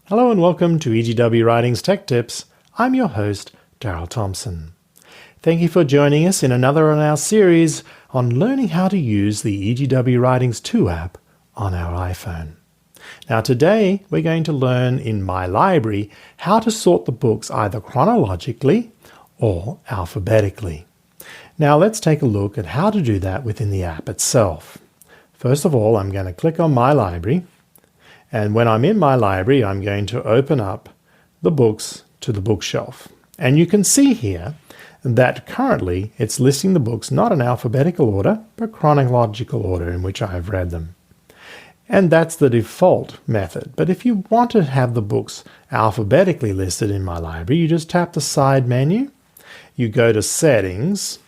Hello and welcome to EGW Writings Tech Tips. I'm your host, Darryl Thompson. Thank you for joining us in another in our series on learning how to use the EGW Writings 2 app on our iPhone. Now today we're going to learn in My Library how to sort the books either chronologically or alphabetically. Now let's take a look at how to do that within the app itself. First of all, I'm going to click on My Library. And when I'm in My Library, I'm going to open up the books to the bookshelf. And you can see here that currently it's listing the books not in alphabetical order, but chronological order in which I've read them. And that's the default method. But if you want to have the books alphabetically listed in My Library, you just tap the side menu, you go to Settings,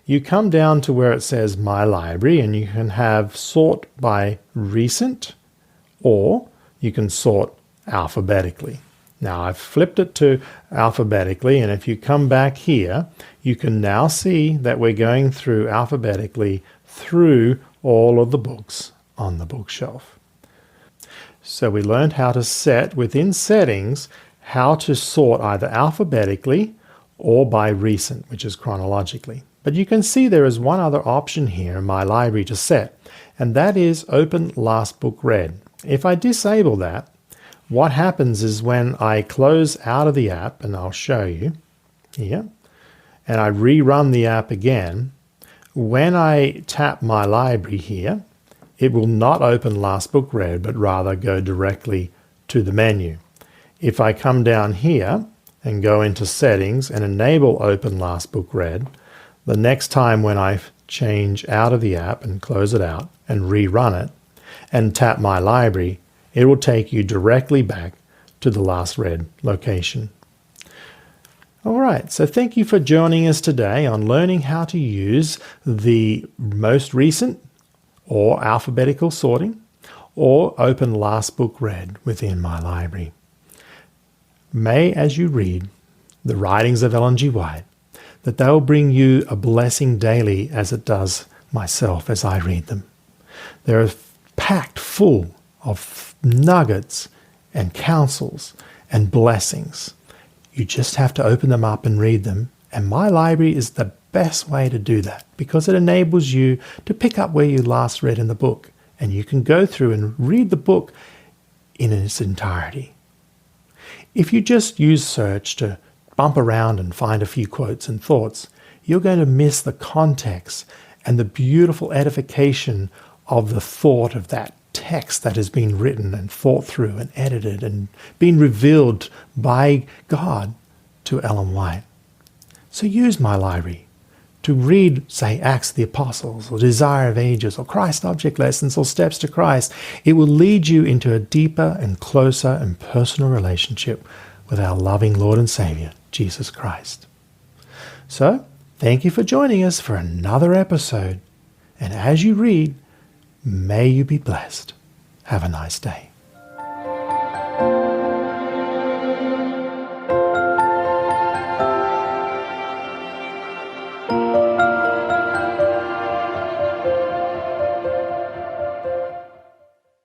you come down to where it says My Library, and you can have Sort by Recent, or you can sort alphabetically. Now I've flipped it to alphabetically, and if you come back here, you can now see that we're going through alphabetically through all of the books on the bookshelf. So we learned how to set within settings how to sort either alphabetically or by recent, which is chronologically. But you can see there is one other option here in My Library to set, and that is Open Last Book Read. If I disable that, what happens is when I close out of the app, and I'll show you here, and I rerun the app again, when I tap My Library here, it will not open Last Book Read, but rather go directly to the menu. If I come down here and go into Settings and enable Open Last Book Read, the next time when I change out of the app and close it out and rerun it, and tap My Library, it will take you directly back to the last read location. All right, so thank you for joining us today on learning how to use the most recent or alphabetical sorting or open last book read within My Library. May, as you read the writings of Ellen G. White, that they will bring you a blessing daily as it does myself as I read them. They're packed full of nuggets and counsels and blessings. You just have to open them up and read them. And My Library is the best way to do that because it enables you to pick up where you last read in the book. And you can go through and read the book in its entirety. If you just use search to bump around and find a few quotes and thoughts, you're going to miss the context and the beautiful edification of the thought of that text that has been written and thought through and edited and been revealed by God to Ellen White. So use My Library to read, say, Acts of the Apostles or Desire of Ages or Christ Object Lessons or Steps to Christ. It will lead you into a deeper and closer and personal relationship with our loving Lord and Savior, Jesus Christ. So, thank you for joining us for another episode. And as you read, may you be blessed. Have a nice day.